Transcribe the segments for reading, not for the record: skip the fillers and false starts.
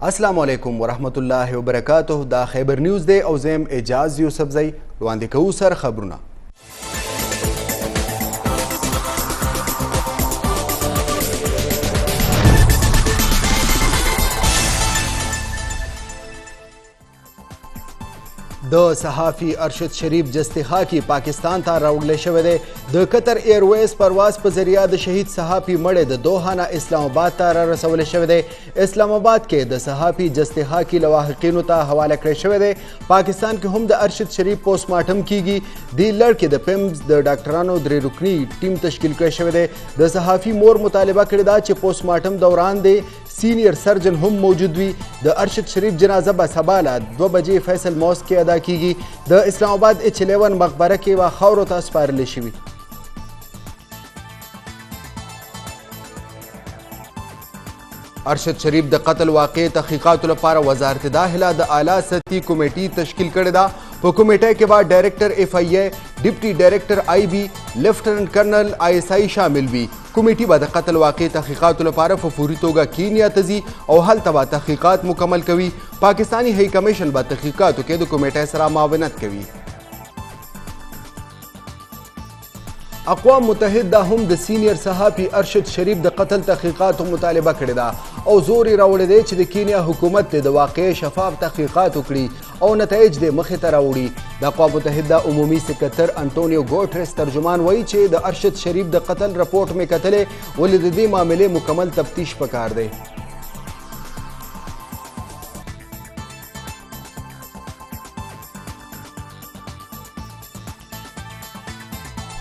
السلام علیکم ورحمت الله وبرکاته. دا خیبر نیوز دی او زم اعجاز یوسفزی وړاندې کوو سر خبرونه. د صحافي ارشد شریف جستخاکی پاکستان ته راوړل شوی دی. د قطر ایرویز پرواز په ذریعه د شهید صحافي مړی د دوحه نه اسلام آباد ته را رسول شوی دی. اسلام آباد کې د صحافي جستخاکی لواحقینو ته حواله کړی شوی دی. پاکستان کې هم د ارشد شریف پوسټ مارټم کیږي. د لړ کې د پیمز د ډاکټرانو درې رکنی ټیم تشکیل کړی شوی دی. د صحافي مور مطالبه کړې ده چې پوسټ مارټم دوران دی سینیر سرجن هم موجود وي. د ارشد شریف جنازه به سبا له 2 بجې فیصل موسک کې ادا کیږي. د اسلام آباد H11 مقبره کې به خاورو ته سپارل شوي. ارشد شریف د قتل واقع تحقیقاتو لپاره وزارت داخله د اعلی سطحي کمیټې تشکیل کړې ده. په کمیټه کې به ډایرکټر FIA، ډیپټي ډایرکټر IB، لیفټننټ کرنل ISI شامل وي. کمیټې به د قتل واقع تحقیقاتو لپاره په فوري توګه کینیا ته ځي او هلته به تحقیقات مکمل کوي. پاکستاني هی کمیشن به تحقیقاتو کې د کمیټې سره معاونت کوي. اقوام متحده هم د سینیر صحافي ارشد شریف د قتل تحقیقاتو مطالبه کړې ده او زور یې راوړی دی چې د کینیا حکومت د واقعې شفاف تحقیقات وکړي او نتایج د مخې ته راوړي. د اقوام متحده عمومي سکرتر انټونیو ګوټرس ترجمان وایي چې د ارشد شریف د قتل رپورټ مې کتلې ولې د دې معاملې مکمل تفتیش پکار دی.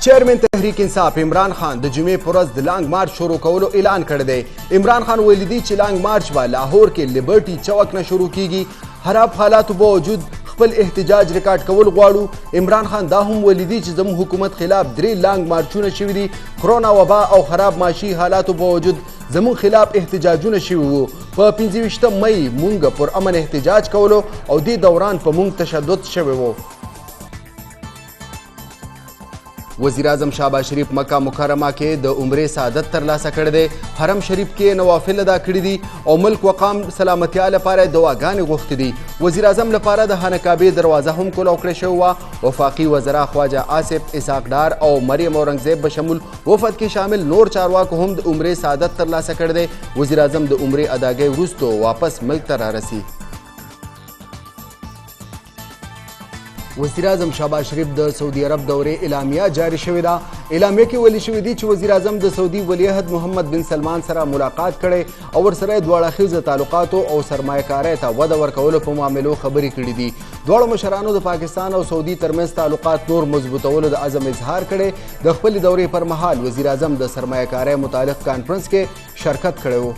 چیرمن تحریک انصاف عمران خان د جمعې پر ورځ د لانګ مارچ شروع کولو اعلان کړی دی. عمران خان ویلي دی چې لانګ مارچ به لاهور کې لیبرټي چوک نه شروع کیږي. خراب حالاتو باوجود خپل احتجاج ریکارډ کول غواړو. عمران خان دا هم ویلي دی چې زموږ حکومت خلاف 3 لانګ مارچونه شوي دي. کرونا وبا او خراب معاشي حالاتو باوجود زموږ خلاف احتجاجونه شوي وو. په 25 مئی مونږ پر امن احتجاج کولو او دې دوران په مونږ تشدد شوی وو. وزیر اعظم شهباز شریف مکه مکرمه کې د عمرې سعادت ترلاسه کړی دی. حرم شریف کې نوافل ادا کړي دي او ملک وقام سلامتیا لپاره دعاګانې غوښتې دي. وزیر اعظم لپاره د خانه کعبې دروازه هم کلو کړې شوې وه. وفاقي وزرا خواجه آصف اسحاق ډار او مریم اورنګزیب بشمول وفد کې شامل نور چارواکو هم د عمرې سعادت ترلاسه کړی دی. وزیر اعظم د عمرې اداګۍ وروسته واپس ملک ته رارسي. وزیر اعظم شهباز شریف د سعودي عرب دورې اعلامیه جاری شوې ده. اعلامیه کې ویلي شوي دي چې وزیر اعظم د سعودي ولیعهد محمد بن سلمان سره ملاقات کړی او ورسره دواړه اړخیزه تعلقاتو او سرمایه‌کارۍ ته وده ورکولو په معاملو خبرې کړې دي. دواړو مشرانو د پاکستان او سعودي ترمنځ تعلقات نور مضبوطولو د عزم اظهار کړی. د خپلې دورې پر مهال وزیر اعظم د سرمایه‌کارۍ متعلق کانفرنس کې شرکت کړی و.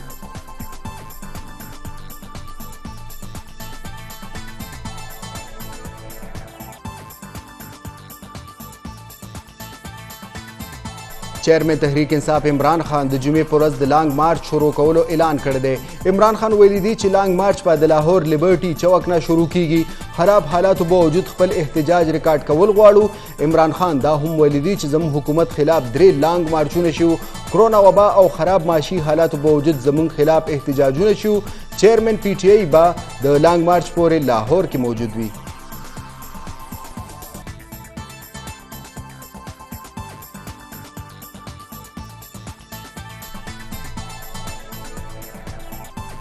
چیرمن تحریک انصاف عمران خان د جمعې پر ورځ د لانګ مارچ شروع کولو اعلان کړی دی. عمران خان ویلي دی چې لانګ مارچ به د لاهور لیبرټي چوک نه شروع کیږي. خراب حالاتو باوجود خپل احتجاج ریکارډ کول غواړو. عمران خان دا هم ویلي دی چې زموږ حکومت خلاف 3 لانګ مارچونه شو. کرونا وبا او خراب معاشي حالاتو باوجود زموږ خلاف احتجاجونه شو. چیرمن PTI به د لانګ مارچ پورې لاهور کې موجود وي.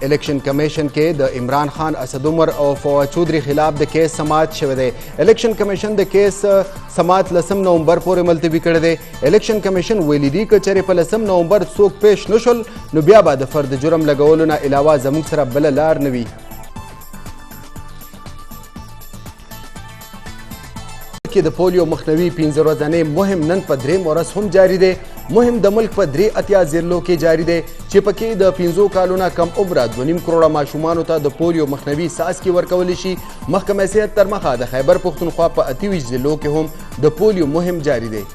الیکشن کمیشن کې د عمران خان، اسد عمر او فواد چودھری خلاف د کیس سماعت شوی دی. الیکشن کمیشن د کیس سماعت 10 نومبر پورې ملتوي کړی دی. الیکشن کمیشن ویلي دی که چېرې په 10 نومبر څوک پیش نشول نو بیا به د فرد جرم لګولو نه علاوه زموږ سره بله لار نه وي. کې د پولیو مخنیوي 15 ورځنی مهم نن په 3 ورځ هم جاری دی. مهم د ملک په 3 اتیا ضلعو کې جاری دی چې پکې د 15 کالونو کم عمره 2.5 کروڑه ماشومانو ته د پولیو مخنیوي څاڅکي ورکولی شي. محکمه صحت تر مخه د خیبر پښتونخوا په 28 ضلعو کې هم د پولیو مهم جاری دی.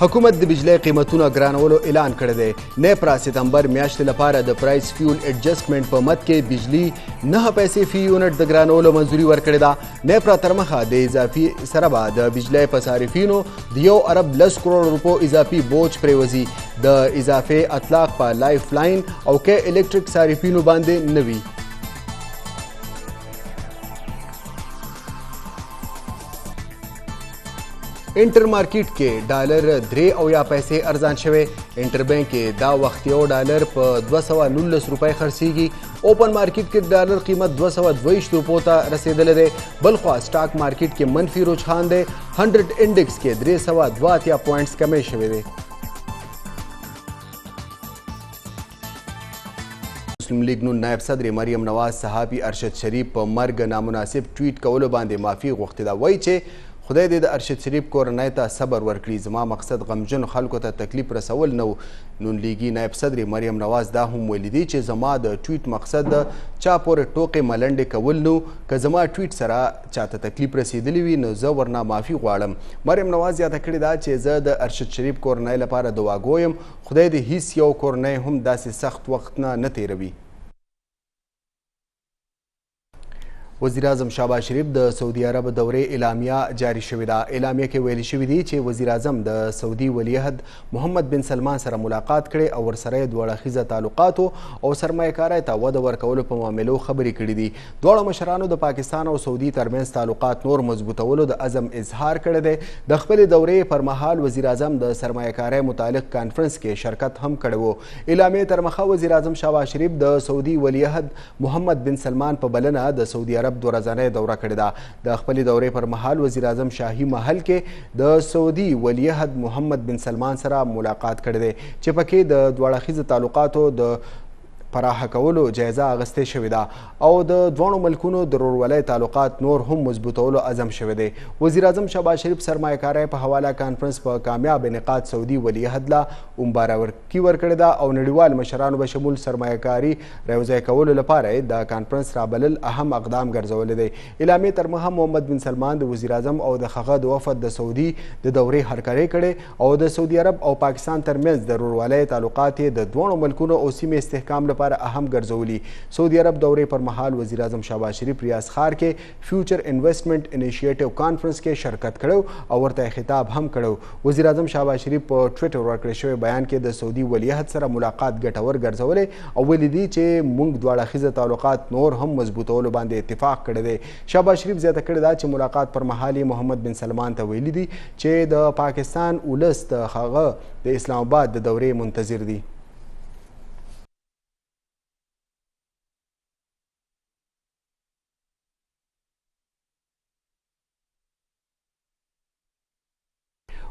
حکومت د بجلی قیمتونو ګرانولو اعلان کړی دی. نیپرا ستمبر میاشتې لپاره د پرایس فیول ایډجسټمنټ په مد کې بجلی 9 پیسې فی یونټ د ګرانولو منظوري ورکړې ده. نیپرا تر مخه د اضافي سره به د بجلی په صارفینو د 1 ارب 10 کروڑ روپو اضافي بوج پریوځي. د اضافه اطلاق په لایف لاین او کې الکتریک صارفینو باندې نه وي. انټر مارکیټ کې ډالر 3 پیسې ارزان شوی. انټر بانک کې دا وخت یو ډالر په 219 روپۍ خرڅیږي. اوپن مارکیټ کې ډالر قیمت 222 روپو ته رسیدلی دی. بلخوا سټاک مارکیټ کې منفي رجحان دی. 100 انډیکس کې 382 پوینټس کمی شوی دی. مسلم لیگ نون نائب صدر مریم نواز صحافي ارشد شریف په مرګ نامناسب ټویټ کولو باندې معافي غوښتې ده. وایي چې خدای دې د ارشد شریف کورنۍ ته صبر ورکړي. زما مقصد غمجن خلکو ته تکلیف رسول نه و. نون لیګي نائب صدر مریم نواز دا هم ویلي دي چې زما د ټویټ مقصد د چا پورې ټوکې ملنډې کول نه و. که زما ټویټ سره چاته تکلیف رسیدلی وي نو زه ورنه معافي غواړم. مریم نواز یاده کړې ده چې زه د ارشد شریف کورنۍ لپاره دعاګو یم. خدای دې هیڅ یو کورنۍ هم داسې سخت وخت نه تیروي. وزیر اعظم شهباز شریف د سعودي عرب دورې اعلامیه جاری شوې ده. اعلامیه کې ویلي شوي دي چې وزیر اعظم د سعودي ولیعهد محمد بن سلمان سره ملاقات کړي او ورسره یې دواړه اړخیزه تعلقاتو او سرمایه‌کارۍ ته وده ورکولو په معاملو خبرې کړي دي. دواړو مشرانو د پاکستان او سعودي ترمنځ تعلقات نور مضبوطولو د عزم اظهار کړی دی. د خپلې دورې پر مهال وزیر اعظم د سرمایه‌کارۍ متعلق کانفرنس کې شرکت هم کړی و. اعلامیې تر مخه وزیر اعظم شهباز شریف د سعودي ولیعهد محمد بن سلمان په بلنه د سعودي عرب دو ورځنۍ دوره کړې ده. د خپلې دورې پر مهال وزیر اعظم شاهي محل کې د سعودي ولیعهد محمد بن سلمان سره ملاقات کړی دی چې پکې د دواړه اړخیزو تعلقاتو د پراخه کولو جایزه اخیستې شوې ده او د دواړو ملکونو د ورورولۍ تعلقات نور هم مضبوطولو عزم شوی دی. وزیر اعظم شهباز شریف سرمایه‌کارۍ په حواله کانفرنس په کامیاب انعقاد سعودي ولیعهد له مبارکي ورکړې ده او نړیوال مشرانو به شمول سرمایه‌کاري راوځای کولو لپاره د کانفرنس رابلل اهم اقدام ګرځولی دی. اعلامیې تر مخه محمد بن سلمان د وزیر اعظم او د هغه د وفد د سعودي د دورې هرکلی کړې او د سعودي عرب او پاکستان ترمنځ د ورورولۍ تعلقات یې د دواړو ملکونو او سیمې استحکام لپاره اهم ګرځولي. سعودي عرب دورې پر مهال وزیر اعظم شهباز شریف ریاض ښار کې فیوچر انویسټمنټ انیشیټیو کانفرنس کې شرکت کړو او ورته خطاب هم کړو. وزیر اعظم شهباز شریف په ټویټر ورکړل شوی بیان کې د سعودي ولیعهد سره ملاقات ګټور ګرځولی او ویلي دي چې موږ دواړه اړخیزه تعلقات نور هم مضبوطولو باندې اتفاق کړی دی. شهباز شریف زیاته کړې ده چې ملاقات پر مهال محمد بن سلمان ته ویلي دي چې د پاکستان ولس د هغه د اسلام آباد د دورې منتظر دي.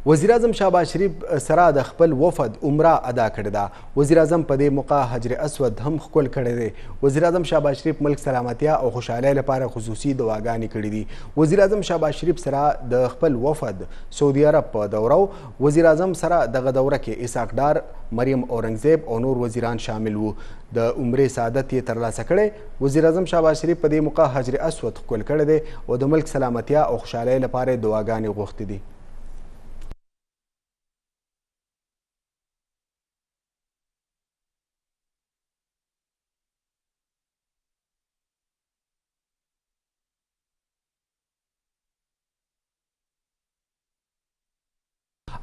وزیر اعظم شهباز شریف سره د خپل وفد عمره ادا کړې ده. وزیر اعظم په دې موقع حجر اسود هم ښکل کړی دی. وزیر اعظم شهباز شریف ملک سلامتیا او خوشحالۍ لپاره خصوصي دعاګانې کړي دي. وزیر اعظم شهباز شریف سره د خپل وفد سعودي عرب په دوره وزیر اعظم سره دغه دوره کې اسحاق ډار، مریم اورنګزیب او نور وزیران شامل وو. د عمرې سعادت یې ترلاسه کړی. وزیر اعظم شهباز شریف په دې موقع حجر اسود ښکل کړی دی او د ملک سلامتیا او خوشحالۍ لپاره دعاګانې غوښتې دي.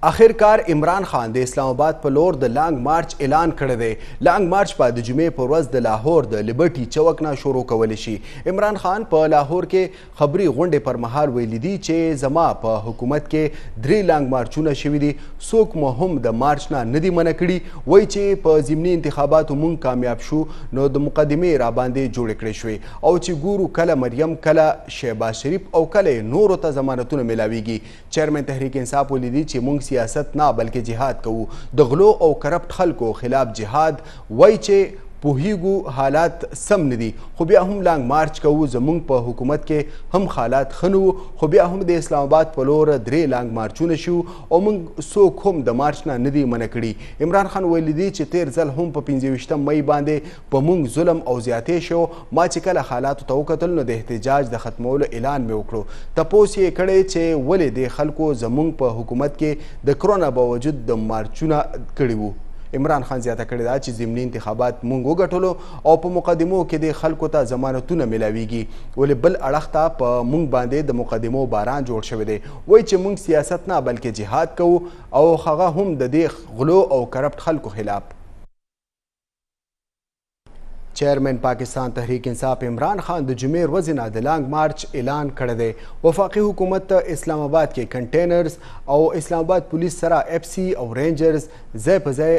آخرکار عمران خان د اسلام آباد په لور د لانګ مارچ اعلان کړی دی. لانګ مارچ په د جمعې په ورځ د لاهور د لیبرټي چوک نه شروع کولی شي. عمران خان په لاهور کې خبري غونډې پر مهال ویلي دي چې زما په حکومت کې 3 لانګ مارچونه شوي دي. څوک مو هم د مارچ نه نه دي منع کړي. وایي چې په ضمني انتخاباتو مونږ کامیاب شو نو د مقدمې راباندې جوړې کړې شوې او چې ګورو کله مریم، کله شهباز شریف او کله نورو ته ضمانتونه میلاویږي. چیرمن تحریک انصاف ویلي دي چې مونږ سیاست نه بلکې جهاد کوو. د غلو او کرپټ خلکو خلاف جهاد. وایي چې پوهیږو حالات سم نه دي خو بیا هم لانګ مارچ کوو. زموږ په حکومت کې هم حالات ښه نه وو خو بیا هم د اسلام آباد په لور 3 لانګ مارچونه شو او موږ څوک هم د مارچ نه نه دي منع کړي. عمران خان ویلي دي چې تیر ځل هم په 25 مۍ باندې په موږ ظلم او زیاتې شو. ما چې کله حالاتو ته وکتل نو د احتجاج د ختمولو اعلان مې وکړو. تپوس یې کړی چې ولې د خلکو زموږ په حکومت کې د کرونا باوجود د مارچونه کړي وو. عمران خان زیاته کړې ده چې ضمني انتخابات موږ وګټلو او په مقدمو کې د خلکو ته ضمانتونه ملاویږي ولې بل اړخ ته په موږ باندې د مقدمو باران جوړ شوی دی وایي چې موږ سیاست نه بلکې جهاد کوو او هغه هم د دې غلو او کرپټ خلکو خلاف. چیرمن پاکستان تحریک انصاف عمران خان د جمعې ورځې نه د لانګ مارچ اعلان کړی دی. وفاقي حکومت اسلام آباد کې کنټینرز او اسلام آباد پولیس سره اف سی او رینجرز ځای په ځای